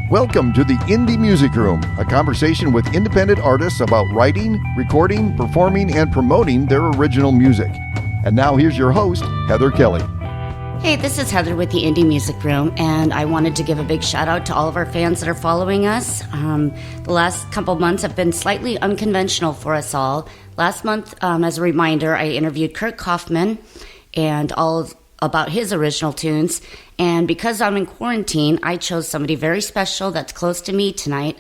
Welcome to the Indie Music Room, a conversation with independent artists about writing, recording, performing, and promoting their original music. And now here's your host, Heather Kelly. Hey, this is Heather with the Indie Music Room, and I wanted to give a big shout out to all of our fans that are following us. The last couple months have been slightly unconventional for us all. Last month, as a reminder, I interviewed Kurt Kaufman and all about his original tunes. And because I'm in quarantine, I chose somebody very special that's close to me tonight.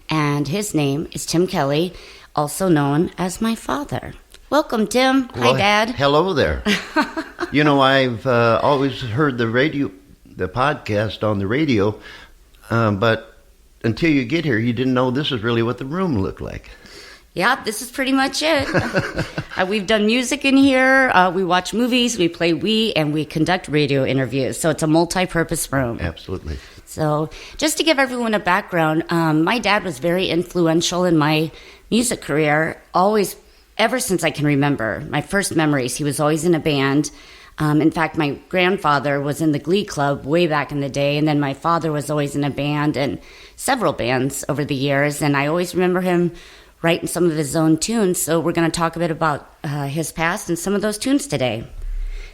And his name is Tim Kelly, also known as my father. Welcome, Tim. Well, hi, Dad. Hello there. You know, I've always heard the podcast on the radio, but until you get here, you didn't know this is really what the room looked like. Yeah, this is pretty much it. We've done music in here, we watch movies, we play Wii, and we conduct radio interviews. So it's a multi-purpose room. Absolutely. So just to give everyone a background, my dad was very influential in my music career, always, ever since I can remember. My first memories, he was always in a band. In fact, my grandfather was in the Glee Club way back in the day, and then my father was always in a band and several bands over the years, and I always remember him writing some of his own tunes. So we're going to talk a bit about his past and some of those tunes today.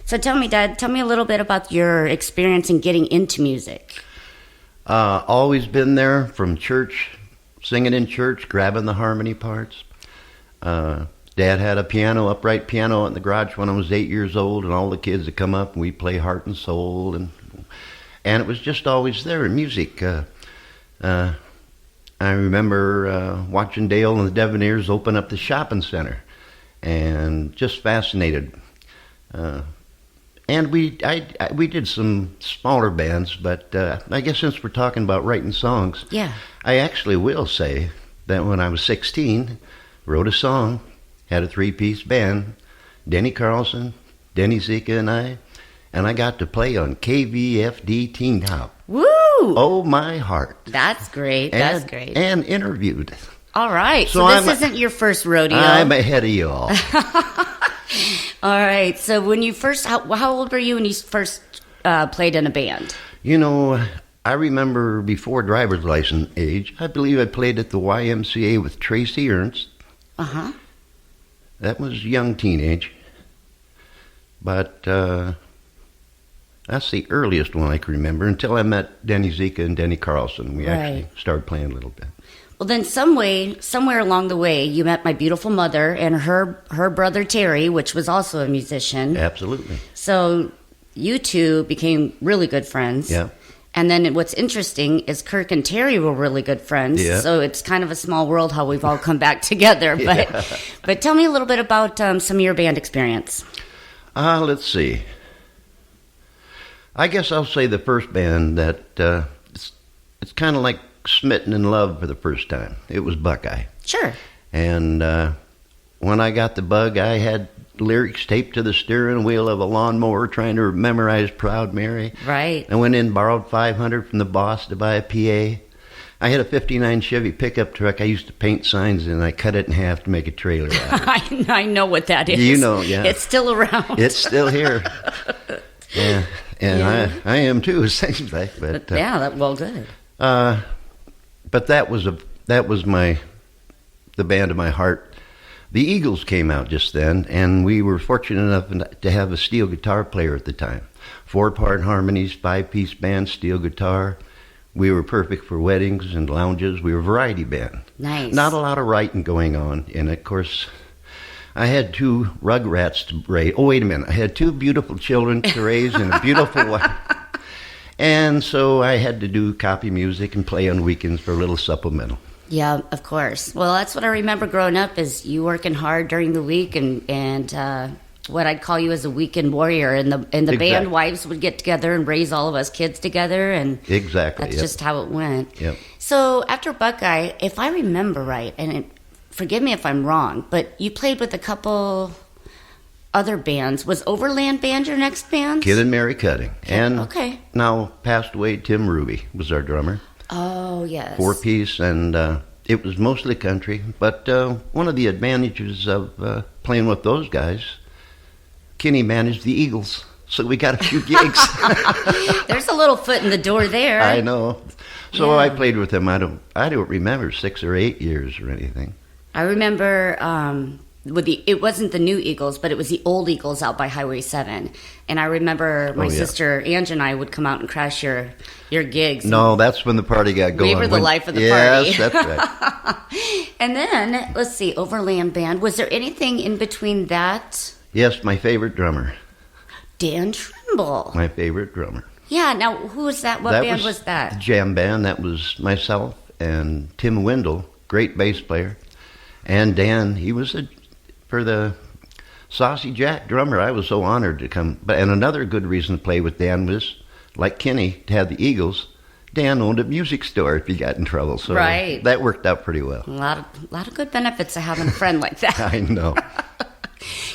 So tell me, Dad, tell me a little bit about your experience in getting into music. Always been there from church, singing in church, grabbing the harmony parts. Dad had a upright piano in the garage when I was 8 years old, and all the kids would come up and we'd play Heart and Soul, and it was just always there in music. I remember watching Dale and the Devoneers open up the shopping center, and just fascinated. And we did some smaller bands, but I guess since we're talking about writing songs, Yeah. I actually will say that when I was 16, wrote a song, had a 3-piece band, Denny Carlson, Denny Zika, and I got to play on KVFD Teen Top. Woo! Oh, my heart. That's great. That's great. And interviewed. All right. So this isn't your first rodeo. I'm ahead of you all. All right. So when you first, how old were you when you first played in a band? You know, I remember before driver's license age, I believe I played at the YMCA with Tracy Ernst. Uh-huh. That was young teenage. But that's the earliest one I can remember until I met Denny Zika and Denny Carlson. We actually started playing a little bit. Well, then somewhere along the way, you met my beautiful mother and her brother Terry, which was also a musician. Absolutely. So you two became really good friends. Yeah. And then what's interesting is Kirk and Terry were really good friends. Yeah. So it's kind of a small world how we've all come back together. But tell me a little bit about some of your band experience. Let's see. I guess I'll say the first band that it's kind of like smitten in love for the first time. It was Buckeye. Sure. And when I got the bug, I had lyrics taped to the steering wheel of a lawnmower trying to memorize Proud Mary. Right. I went in, borrowed $500 from the boss to buy a PA. I had a 59 Chevy pickup truck I used to paint signs in, and I cut it in half to make a trailer out of it. I know what that is. You know, yeah. It's still around. It's still here. Yeah. And Yeah. I am too, it seems like. But well, good. but that was the band of my heart. The Eagles came out just then, and we were fortunate enough to have a steel guitar player at the time. 4-part harmonies, 5-piece band, steel guitar. We were perfect for weddings and lounges. We were a variety band. Nice. Not a lot of writing going on, and of course, I had 2 rugrats to raise. Oh, wait a minute. I had 2 beautiful children to raise and a beautiful wife. And so I had to do copy music and play on weekends for a little supplemental. Yeah, of course. Well, that's what I remember growing up is you working hard during the week and what I'd call you as a weekend warrior. And the Exactly. band wives would get together and raise all of us kids together. And Exactly. that's Yep. just how it went. Yep. So after Buckeye, if I remember right, and forgive me if I'm wrong, but you played with a couple other bands. Was Overland Band your next band? Kid and Mary Cutting. And okay. now passed away Tim Ruby was our drummer. Oh, yes. 4-piece, and it was mostly country. But one of the advantages of playing with those guys, Kenny managed the Eagles. So we got a few gigs. There's a little foot in the door there. I know. So Yeah. I played with them. I don't remember 6 or 8 years or anything. I remember it wasn't the new Eagles, but it was the old Eagles out by Highway 7. And I remember my sister Ange and I would come out and crash your gigs. No, that's when the party got going. We were the life of the party. party. Yes, that's right. And then, let's see, Overland Band. Was there anything in between that? Yes, my favorite drummer. Dan Trimble. My favorite drummer. Yeah, now, who was that? What band was The that? jam band. That was myself and Tim Wendell, great bass player. And Dan, he was for the Saucy Jack drummer. I was so honored to come. And another good reason to play with Dan was, like Kenny, to have the Eagles. Dan owned a music store if you got in trouble. So Right. that worked out pretty well. A lot of good benefits of having a friend like that. I know.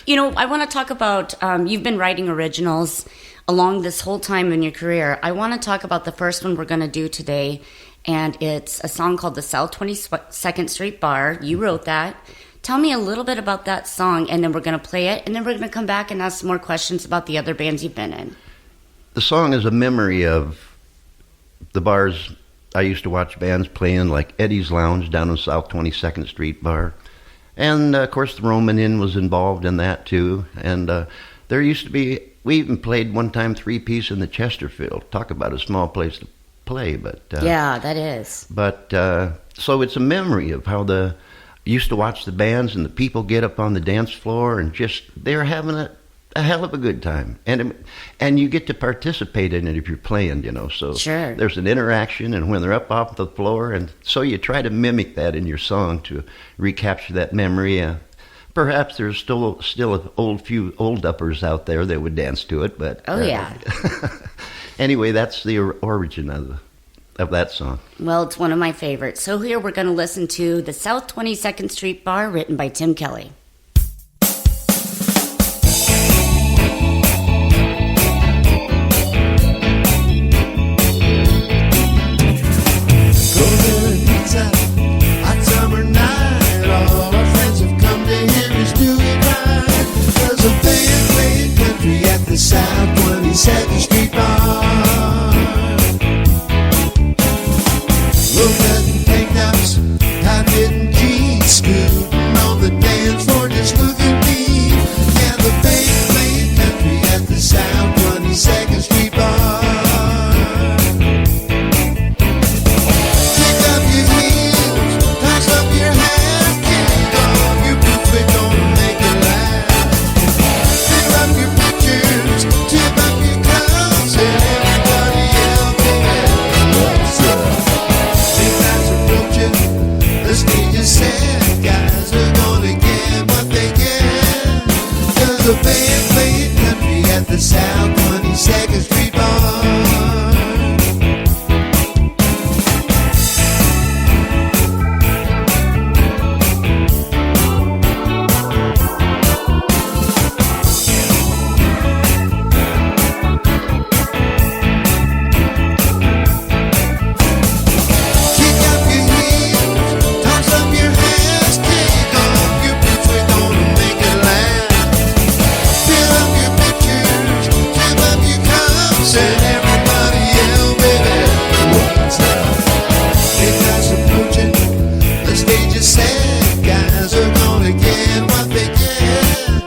You know, I want to talk about, you've been writing originals along this whole time in your career. I want to talk about the first one we're going to do today, and it's a song called the South 22nd Street Bar. You wrote that. Tell me a little bit about that song, and then we're going to play it, and then we're going to come back and ask some more questions about the other bands you've been in. The song is a memory of the bars I used to watch bands playing, like Eddie's Lounge down on South 22nd Street Bar. And, of course, the Roman Inn was involved in that, too. And there used to be, we even played one time 3-piece in the Chesterfield. Talk about a small place to play. But Yeah, that is. But so it's a memory of how used to watch the bands and the people get up on the dance floor and just, they're having a hell of a good time. And you get to participate in it if you're playing, you know. So Sure. there's an interaction, and when they're up off the floor, and so you try to mimic that in your song to recapture that memory. Perhaps there's still a few old uppers out there that would dance to it, but Yeah. Anyway, that's the origin of that song. Well, it's one of my favorites. So here we're going to listen to the South 22nd Street Bar, written by Tim Kelly. South 22nd Street Bar. Low-cut tank tops, high-fitting jeans, scooting on the dance floor, just look at me. Yeah, the band playing country at the South 22nd Street Bar. Kick up your heels, toss up your hat, kick off your boots, we're gonna make it last. Fill up your pictures, tip up your cups, and everybody else what's up. Big nights approaching, the stage is set, guys are gonna get what they get. 'Cause the band playing country at the South 22nd Street Bar. Kick up your heels, toss up your hands, take off your boots, we're gonna make it last. Fill up your pictures, tip up your cups, and everybody yell, baby, what's up? Midnight's approaching, the stage is set, guys are gonna get what they get.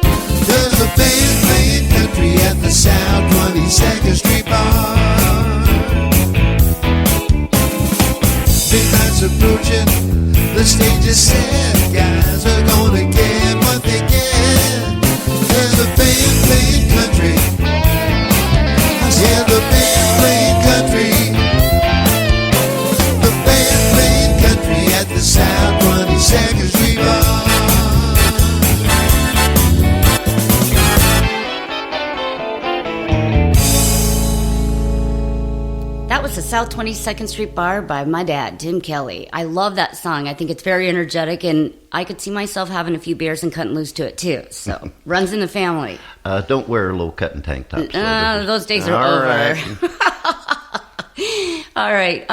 'Cause the band playing country at the South 22nd Street Bar. Midnight's approaching, the stage is set, guys are gonna get what they get. 'Cause the band playing country, yeah, the band playing country, the band playing country at the South 22nd Street Bar. That was the South 22nd Street Bar by my dad, Tim Kelly. I love that song. I think it's very energetic, and I could see myself having a few beers and cutting loose to it, too. So, runs in the family. Don't wear low-cut tank tops. though. Those days are All over. right. All right,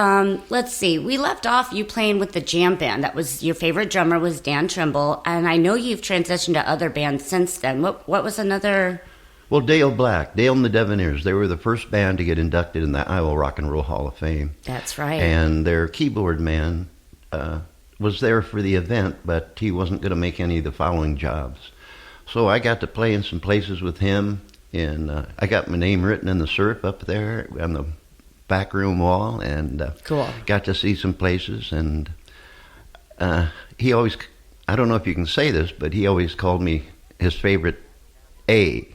let's see. We left off you playing with the jam band. That was your favorite drummer was Dan Trimble, and I know you've transitioned to other bands since then. What was another Well, Dale and the Devoneers, they were the first band to get inducted in the Iowa Rock and Roll Hall of Fame. That's right. And their keyboard man was there for the event, but he wasn't going to make any of the following jobs. So I got to play in some places with him, and I got my name written in the surf up there on the back room wall, and Cool. got to see some places. And he always, I don't know if you can say this, but he always called me his favorite A.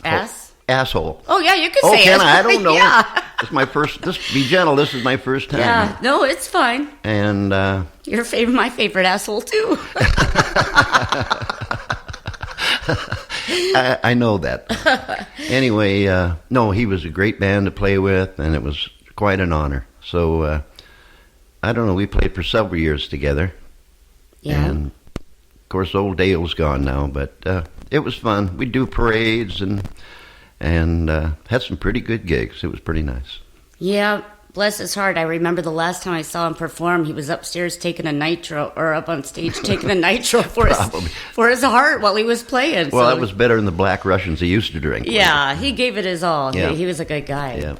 S? Asshole. Oh, yeah, you could Oh, say can it. I? I don't know. Yeah. It's my first. Be gentle. This is my first time. Yeah. No, it's fine. And My favorite asshole, too. I know that. Anyway, no, he was a great band to play with, and it was quite an honor. So I don't know. We played for several years together. Yeah. And of course, old Dale's gone now, but it was fun. We'd do parades and had some pretty good gigs. It was pretty nice. Yeah, bless his heart. I remember the last time I saw him perform, he was upstairs taking a nitro, or up on stage taking a nitro for his heart while he was playing. Well, so, that was better than the Black Russians he used to drink. Yeah, he gave it his all. Yeah. He was a good guy. Yeah.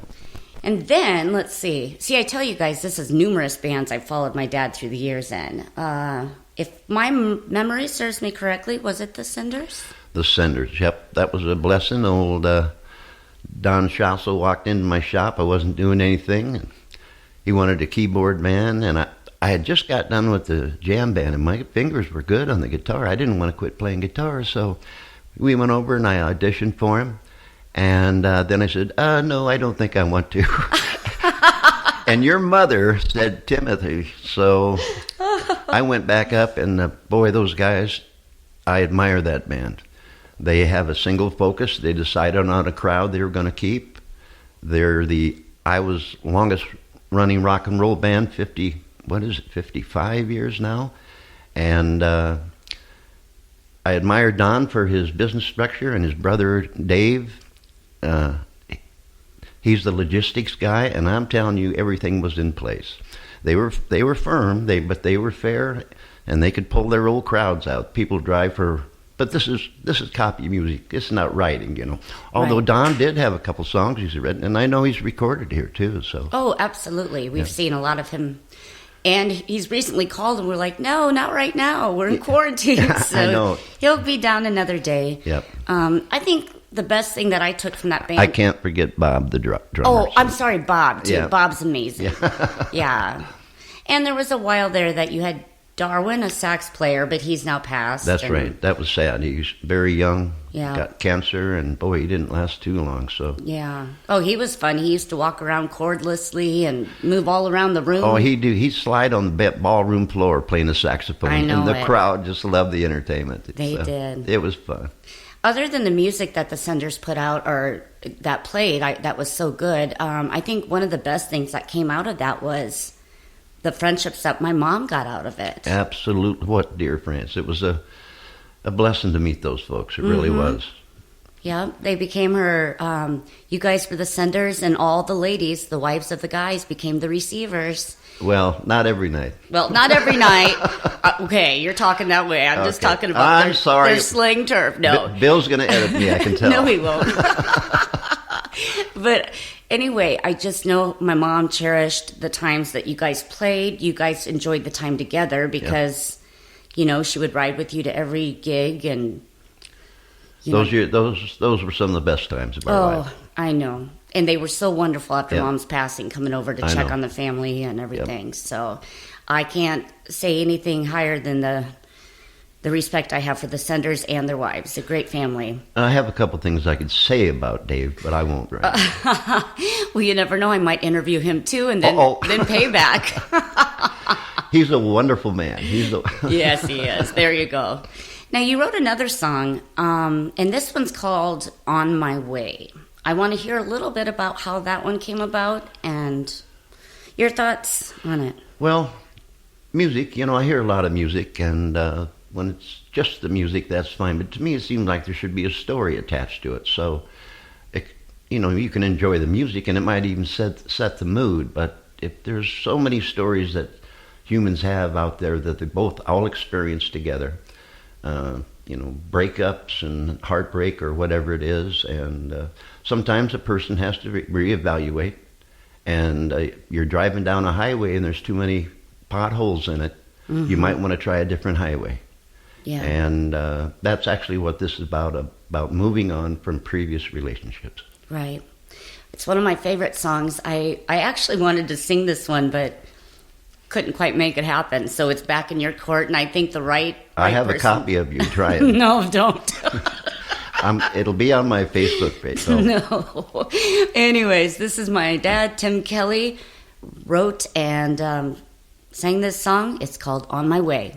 And then, let's see. See, I tell you guys, this is numerous bands I've followed my dad through the years in. If my memory serves me correctly, was it the Cinders? The Cinders, yep. That was a blessing. Old Don Schassel walked into my shop. I wasn't doing anything. And he wanted a keyboard man, and I had just got done with the jam band, and my fingers were good on the guitar. I didn't want to quit playing guitar, so we went over and I auditioned for him. And then I said, no, I don't think I want to. And your mother said Timothy. So I went back up, and boy, those guys, I admire that band. They have a single focus. They decided on a crowd they were going to keep. They're the Iowa's longest running rock and roll band, 55 years now. And I admire Don for his business structure, and his brother Dave. He's the logistics guy, and I'm telling you, everything was in place. They were firm, but they were fair, and they could pull their old crowds out. People drive for, but this is copy music. It's not writing, you know. Although Right. Don did have a couple songs he's written, and I know he's recorded here too. So Oh, absolutely. We've seen a lot of him. And he's recently called, and we're like, no, not right now. We're in quarantine. So I know. He'll be down another day. Yep. I think the best thing that I took from that band. I can't forget Bob, the drummer. Oh, I'm sorry, Bob, too. Yeah. Bob's amazing. Yeah. And there was a while there that you had Darwin, a sax player, but he's now passed. That's and- right. That was sad. He was very young. Yeah. Got cancer, and boy, he didn't last too long. So. Yeah. Oh, he was fun. He used to walk around cordlessly and move all around the room. Oh, he'd slide on the ballroom floor playing the saxophone. I know and the it. crowd just loved the entertainment. They did. It was fun. Other than the music that the Cinders put out or that played, that was so good. I think one of the best things that came out of that was the friendships that my mom got out of it. Absolutely. What, dear friends? It was a blessing to meet those folks. It really was. Yeah, they became her. You guys were the senders, and all the ladies, the wives of the guys, became the receivers. Well, not every night. Well, not every night. Okay, you're talking that way. I'm just Okay. talking about I'm sorry. their slang term. No, Bill's going to edit me, I can tell. no, he won't. But anyway, I just know my mom cherished the times that you guys played. You guys enjoyed the time together because, you know, she would ride with you to every gig and. Those were some of the best times of our life. Oh, I know. And they were so wonderful after Yeah. Mom's passing, coming over to I check know. on the family and everything. So I can't say anything higher than the respect I have for the Senders and their wives. A great family. I have a couple things I could say about Dave, but I won't right now. Well, you never know. I might interview him too and then, then pay back. He's a wonderful man. Yes, he is. There you go. Now, you wrote another song, and this one's called On My Way. I want to hear a little bit about how that one came about and your thoughts on it. Well, music, I hear a lot of music, and when it's just the music, that's fine. But to me, it seems like there should be a story attached to it. So, you can enjoy the music, and it might even set the mood. But if there's so many stories that humans have out there that they both all experience together, breakups and heartbreak or whatever it is. And sometimes a person has to reevaluate. And you're driving down a highway and there's too many potholes in it. You might want to try a different highway. Yeah. And that's actually what this is about moving on from previous relationships. Right. It's one of my favorite songs. I actually wanted to sing this one, but couldn't quite make it happen. So it's back in your court, and I think the right I have person. a copy of you. Try it. No, don't. It'll be on my Facebook page. So. No. Anyways, this is my dad, Tim Kelly, wrote and sang this song. It's called On My Way.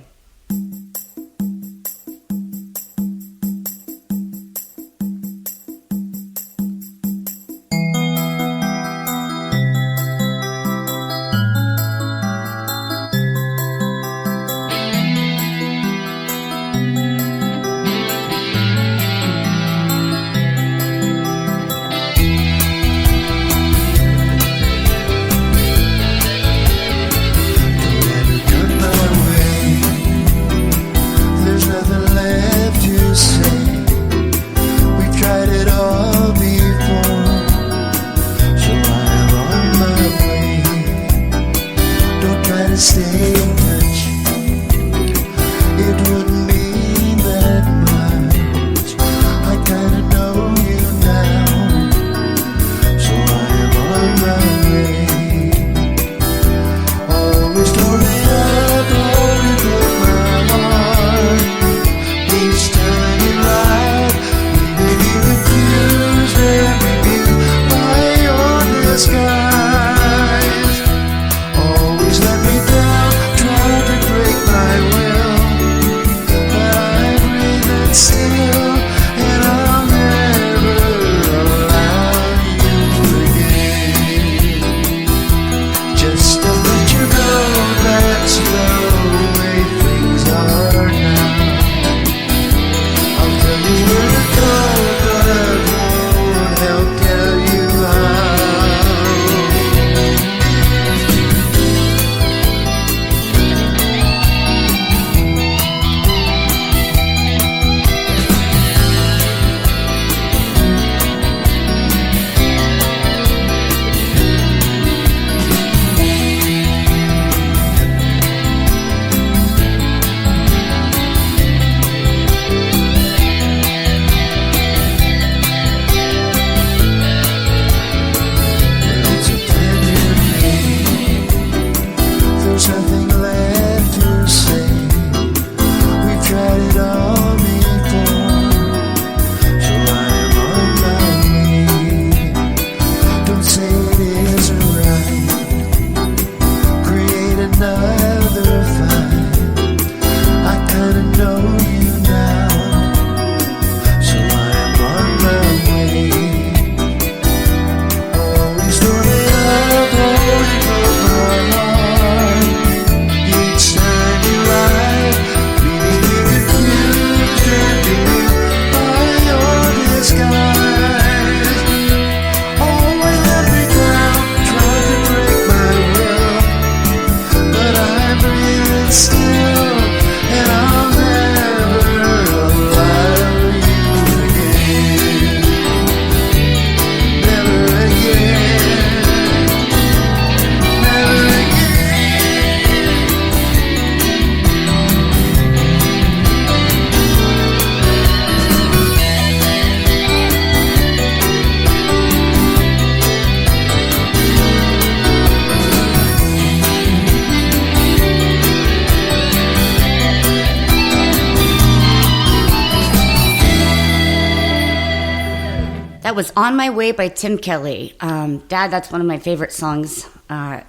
That was On My Way by Tim Kelly. Dad, that's one of my favorite songs. I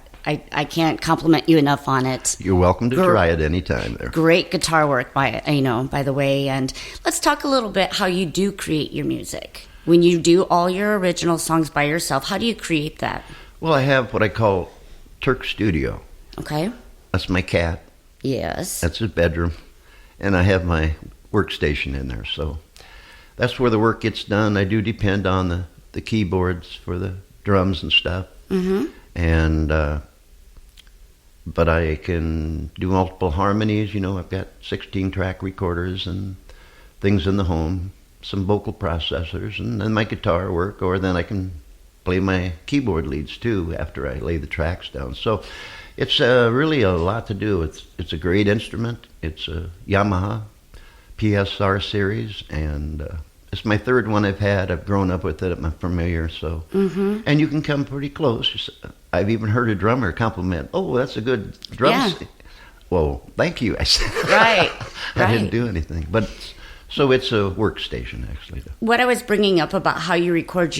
can't compliment you enough on it. You're welcome to try it anytime there. Great guitar work by the way. And let's talk a little bit how you do create your music. When you do all your original songs by yourself, how do you create that? Well, I have what I call Turk Studio. Okay. That's my cat. Yes. That's his bedroom. And I have my workstation in there. So that's where the work gets done. I do depend on the keyboards for the drums and stuff. Mm-hmm. And but I can do multiple harmonies. You know, I've got 16-track recorders and things in the home, some vocal processors, and then my guitar work, or then I can play my keyboard leads too after I lay the tracks down. So it's really a lot to do. It's a great instrument. It's a Yamaha PSR series, and it's my third one I've had. I've grown up with it. I'm familiar, so. Mm-hmm. And you can come pretty close. I've even heard a drummer compliment, "Oh, that's a good drum." Yeah. Well, thank you. I said. Right, I didn't right. do anything, but so it's a workstation actually. What I was bringing up about how you record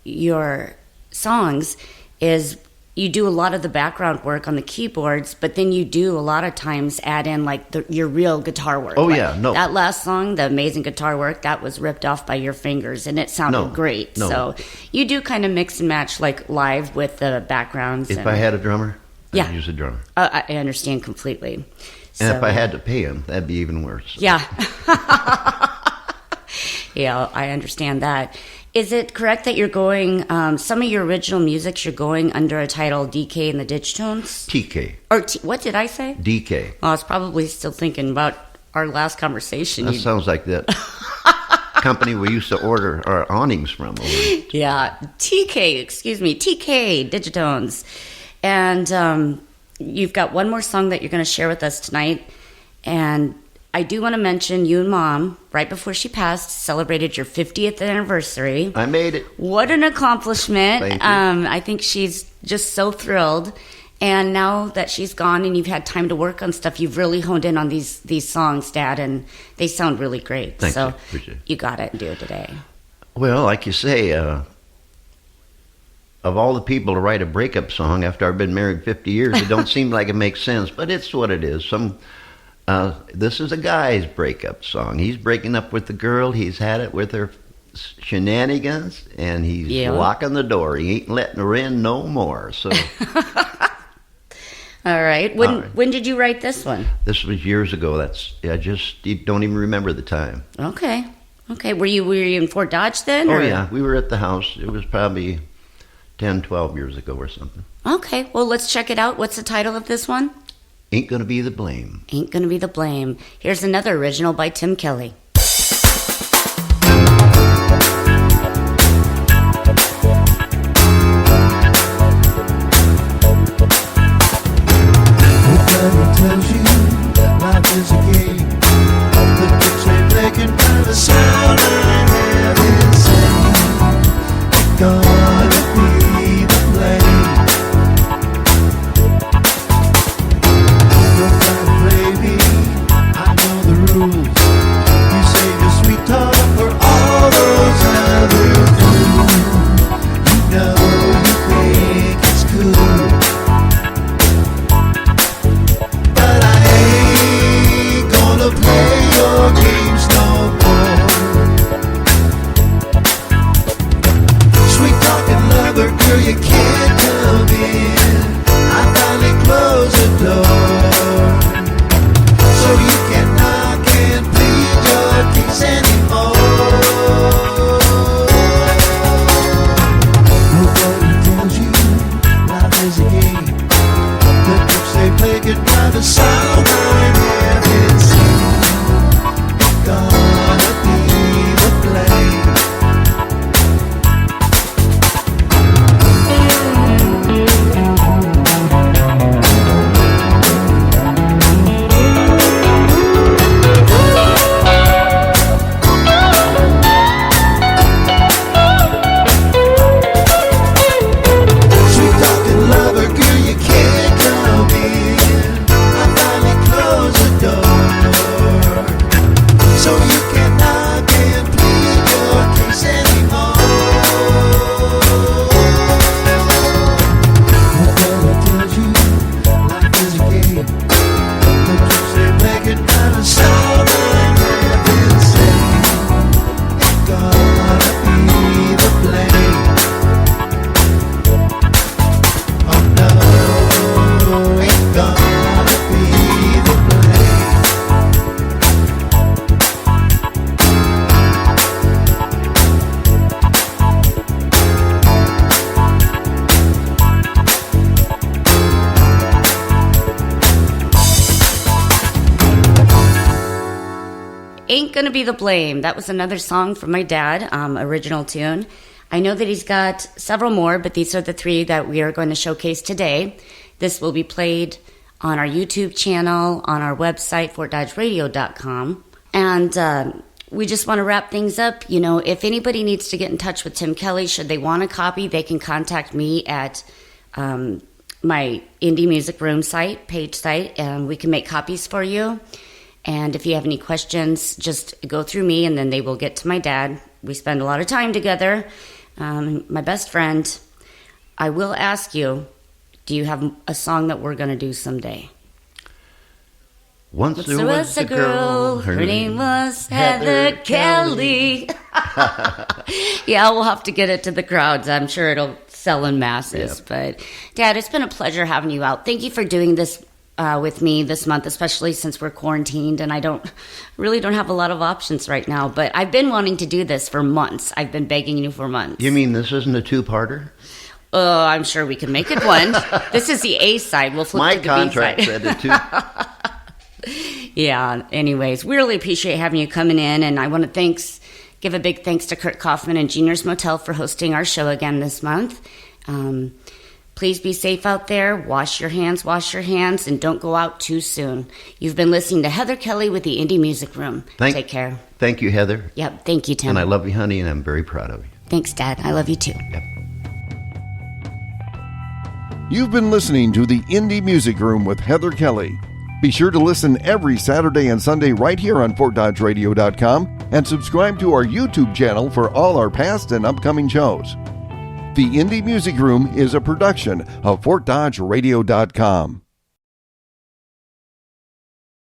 your songs is you do a lot of the background work on the keyboards, but then you do a lot of times add in like your real guitar work. Oh, Like, yeah, no. that last song, the amazing guitar work, that was ripped off by your fingers, and it sounded No, great. no. So you do kind of mix and match like live with the backgrounds. If I had a drummer, Yeah. I'd use a drummer. I understand completely. And if I had to pay him, that'd be even worse. Yeah. Yeah, I understand that. Is it correct that you're going, some of your original music, you're going under a title DK and the Digitones? TK, Or what did I say? DK. Well, I was probably still thinking about our last conversation. That sounds like that company we used to order our awnings from. Yeah, TK Digitones. And you've got one more song that you're going to share with us tonight. And I do want to mention you and Mom, right before she passed, celebrated your 50th anniversary. I made it. What an accomplishment. Thank you. I think she's just so thrilled. And now that she's gone and you've had time to work on stuff, you've really honed in on these songs, Dad, and they sound really great. Thank so you. Appreciate it. you got it and do it today. Well, like you say, of all the people to write a breakup song after I've been married 50 years, it don't seem like it makes sense, but it's what it is. This is a guy's breakup song. He's breaking up with the girl. He's had it with her shenanigans, and he's locking the door. He ain't letting her in no more. So, all right. When did you write this one? this was years ago. You don't even remember the time. Okay. Were you in Fort Dodge then? Oh or? yeah, we were at the house. It was probably 10, 12 years ago or something. Okay. Well, let's check it out. What's the title of this one? Ain't Gonna Be the Blame. Ain't Gonna Be the Blame. Here's another original by Tim Kelly. Nobody tells you that life is a game. The tricks they play can drive us out and have insane. Ain't gonna be the blame. Don't try to play me, I know the rules. You save your sweet talk for all those other fools. You know you think it's cool, but I ain't gonna play your games no more. Sweet talk Ain't Gonna Be the Blame. That was another song from my dad, original tune. I know that he's got several more, but these are the three that we are going to showcase today. This will be played on our YouTube channel, on our website, fortdodgeradio.com. And we just want to wrap things up. You know, if anybody needs to get in touch with Tim Kelly, should they want a copy, they can contact me at my Indie Music Room page site, and we can make copies for you. And if you have any questions, just go through me, and then they will get to my dad. We spend a lot of time together. My best friend. I will ask you, do you have a song that we're going to do someday? Once there was a girl, her name was Heather Kelly. Yeah, we'll have to get it to the crowds. I'm sure it'll sell in masses. Yep. But, Dad, it's been a pleasure having you out. Thank you for doing this with me this month, especially since we're quarantined and I really don't have a lot of options right now. But I've been wanting to do this for months. I've been begging you for months. You mean this isn't a two-parter? Oh, I'm sure we can make it one. This is the A side. We'll flip My to the B side. contract said it too. Yeah, anyways, we really appreciate having you coming in, and I want to give a big thanks to Kurt Kaufman and Junior's Motel for hosting our show again this month. Please be safe out there. Wash your hands, and don't go out too soon. You've been listening to Heather Kelly with the Indie Music Room. Take care. Thank you, Heather. Yep, thank you, Tim. And I love you, honey, and I'm very proud of you. Thanks, Dad. I love you too. Yep. You've been listening to the Indie Music Room with Heather Kelly. Be sure to listen every Saturday and Sunday right here on FortDodgeRadio.com and subscribe to our YouTube channel for all our past and upcoming shows. The Indie Music Room is a production of FortDodgeRadio.com.